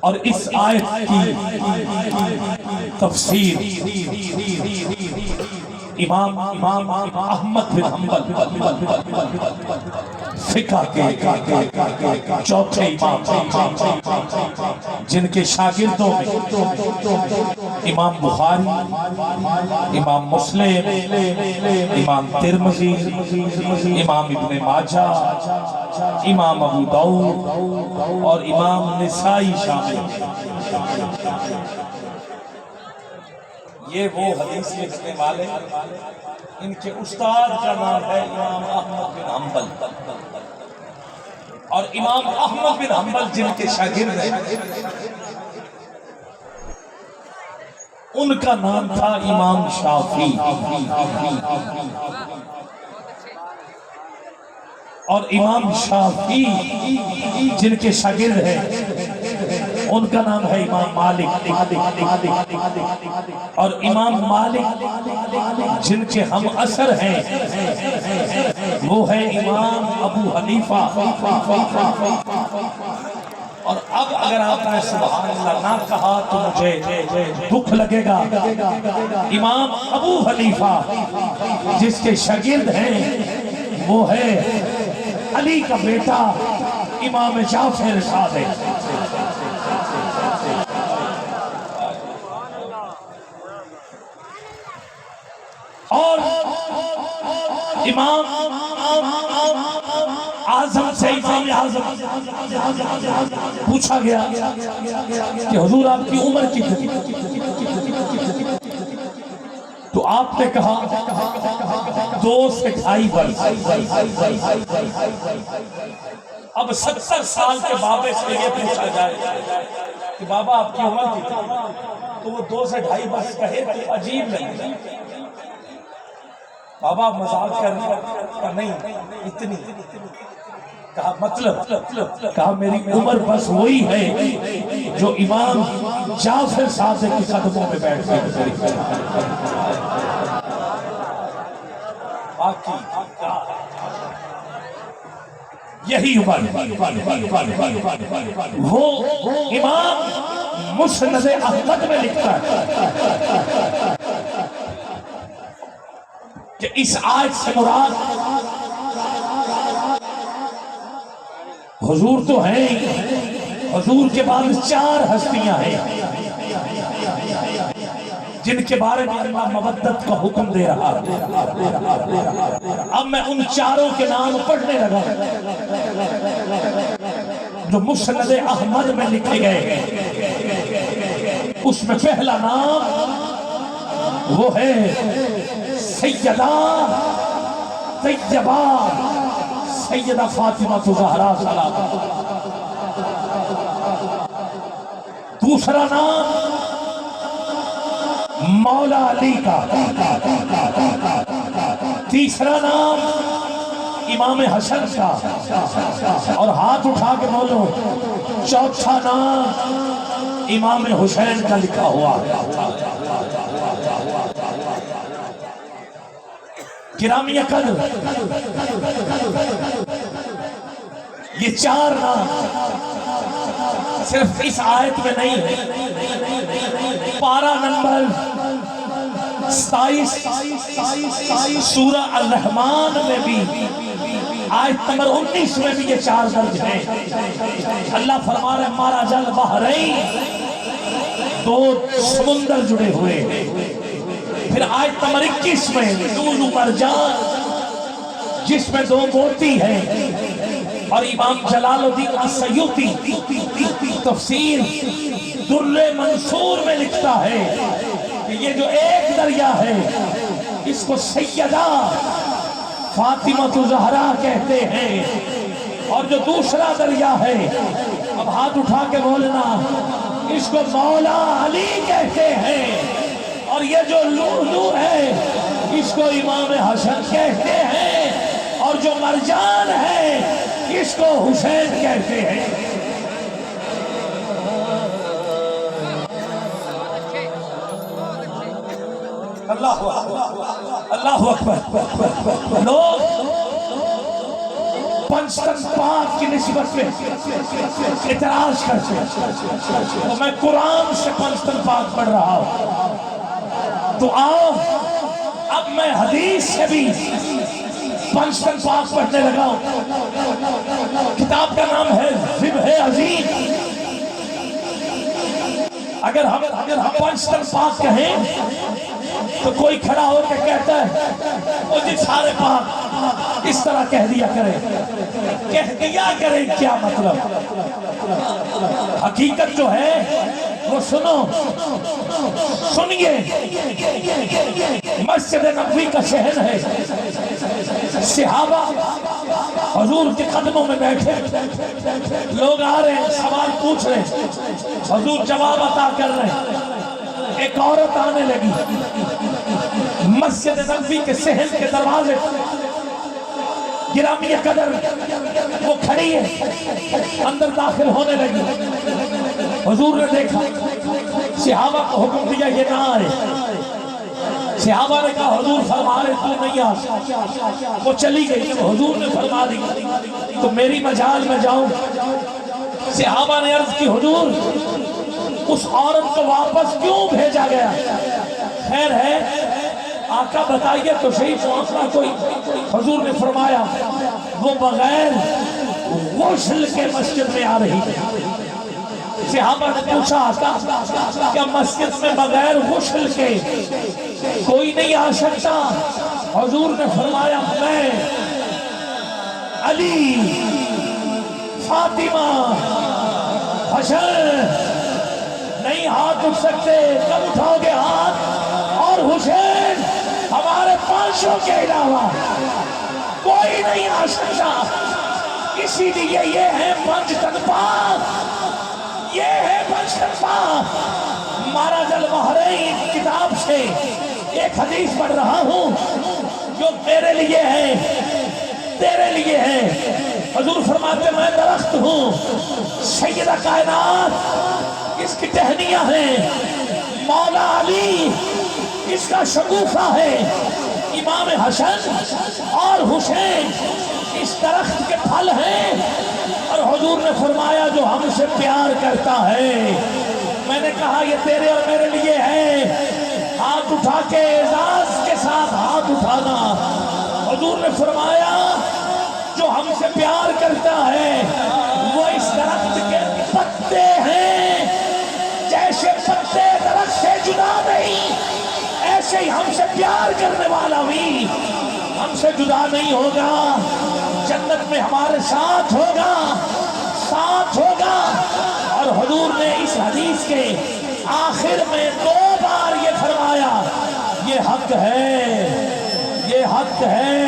اور اس آیت کی تفسیر امام احمد بن حنبل فقہ کے چوتھے امام جن کے شاگردوں میں امام بخاری، امام مسلم، امام ترمذی، امام ابن ماجہ، امام ابو داؤد اور امام نسائی شامل ہیں۔ یہ وہ حدیث لکھنے والے، ان کے استاد کا نام ہے امام احمد بن حنبل، اور امام احمد بن حنبل جن کے شاگرد ہیں ان کا نام تھا امام شافعی، اور امام شافعی جن کے شاگرد ہیں ان کا نام ہے امام مالک، اور امام مالک جن کے ہم اثر ہیں وہ ہے امام ابو حنیفہ۔ اور اب اگر آپ نے سبحان اللہ نہ کہا تو مجھے دکھ لگے گا، امام ابو حنیفہ جس کے شاگرد ہیں وہ ہے علی کا بیٹا امام جعفر صادق۔ اور امام اعظم سے امام اعظم پوچھا گیا کہ حضور آپ کی عمر کتنی؟ تو آپ نے کہا 2 سے 2.5 برس۔ اب 70 سال کے بابے سے یہ پوچھا جائے کہ بابا آپ کی عمر کتنی، تو وہ 2 سے 2.5 برس کہے تو عجیب نہیں۔ بابا مذاق کر نہیں اتنی، کہا مطلب، کہا میری عمر بس وہی ہے جو امام جعفر صادق کے قدموں میں بیٹھ گئے۔ باقی یہی عمر وہ امام مسند احمد میں لکھتا ہے کہ اس آیت سے مراد حضور تو ہیں، حضور کے بعد 4 ہستیاں ہیں جن کے بارے میں اللہ مودت کا حکم دے رہا ہے۔ اب میں ان 4 کے نام پڑھنے لگا جو مسند احمد میں لکھے گئے ہیں۔ اس میں پہلا نام وہ ہے سیدہ طیبہ سیدہ فاطمہ زہرا سلام۔ دوسرا نام مولا علی کا، تیسرا نام امام حسن کا، اور ہاتھ اٹھا کے بولو چوتھا نام امام حسین کا لکھا ہوا۔ گرامی قدر یہ 4 نام صرف اس آیت میں نہیں ہے، پارہ نمبر 27 سورہ الرحمن میں بھی، آیت نمبر 19 میں بھی یہ 4 درج ہیں۔ اللہ فرما رہے مرج البحرین، 2 سمندر جڑے ہوئے۔ پھر آیت نمبر 21 میں لؤلؤ مرجان جس میں 2 موتی ہیں، اور امام جلال الدین السیوطی تفسیر در منصور میں لکھتا ہے کہ یہ جو ایک دریا ہے اس کو سیدہ فاطمہ زہرا کہتے ہیں، اور جو دوسرا دریا ہے اب ہاتھ اٹھا کے بولنا اس کو مولا علی کہتے ہیں، اور یہ جو لؤلؤ ہے اس کو امام حسن کہتے ہیں، اور جو مرجان ہے اس کو حسین کہتے ہیں۔ اللہ اکبر۔ لوگ پنجتن پاک کی نسبت میں اعتراض کرتے ہیں تو میں قرآن سے پنجتن پاک پڑھ رہا ہوں، تو آؤ اب میں حدیث سے بھی پنجتن پاک پڑھنے لگا ہوں۔ کتاب کا نام ہے ذبح عظیم۔ اگر ہم پنجتن پاک کہیں تو کوئی کھڑا ہو کے کہتا ہے وہ جی سارے پاک اس طرح کہہ دیا کریں کیا مطلب؟ حقیقت جو ہے وہ سنیے، مسجد نبوی کا شہر ہے، صحابہ حضور کے قدموں میں بیٹھے، لوگ آ رہے ہیں سوال پوچھ رہے ہیں، حضور جواب عطا کر رہے ہیں۔ ایک عورت آنے لگی مسجد نبوی کے صحن کے دروازے، گرامی قدر وہ کھڑی ہے، اندر داخل ہونے لگی۔ حضور نے دیکھا، صحابہ کو حکم دیا یہ نہ آئے۔ صحابہ نے کہا حضور فرما رہے تو نہیں آ، وہ چلی گئی۔ جب حضور نے فرما دی تو میری مجال میں جاؤں۔ صحابہ نے عرض کی حضور اس عورت کو واپس کیوں بھیجا گیا؟ خیر ہے آقا بتائیے تو صحیح معاملہ کوئی؟ حضور نے فرمایا وہ بغیر غسل کے مسجد میں آ رہی ہے۔ صحابہ نے پوچھا آقا کیا مسجد میں بغیر غسل کے کوئی نہیں آ سکتا؟ حضور نے فرمایا میں، علی، فاطمہ، حسن نہیں ہاتھ اٹھ سکتے۔ کب اٹھاؤ گے ہاتھ؟ اور حسین، ہمارے پانچوں کے علاوہ کوئی نہیں آ سکتا۔ اسی لیے یہ ہے پنجتن پاک، یہ ہے پنجتن پاک۔ مہراج البحرین کتاب سے ایک حدیث پڑھ رہا ہوں جو میرے لیے ہے، تیرے لیے ہے۔ حضور فرماتے میں درخت ہوں، سیدہ کائنات اس کی ٹہنیاں ہیں، مولا علی اس کا شگوفہ ہے، امام حسن اور حسین اس درخت کے پھل ہیں۔ اور حضور نے فرمایا جو ہم سے پیار کرتا ہے، میں نے کہا یہ تیرے اور میرے لیے ہے، ہاتھ اٹھا کے اعزاز کے ساتھ ہاتھ اٹھانا۔ حضور نے فرمایا جو ہم سے پیار کرتا ہے وہ اس درخت کے پتے ہیں، جیسے پتے درخت سے جدا نہیں ایسے ہی ہم سے پیار کرنے والا بھی ہم سے جدا نہیں ہوگا، جنت میں ہمارے ساتھ ہوگا، ساتھ ہوگا۔ اور حضور نے اس حدیث کے آخر میں 2 بار یہ فرمایا یہ حق ہے، یہ حق ہے،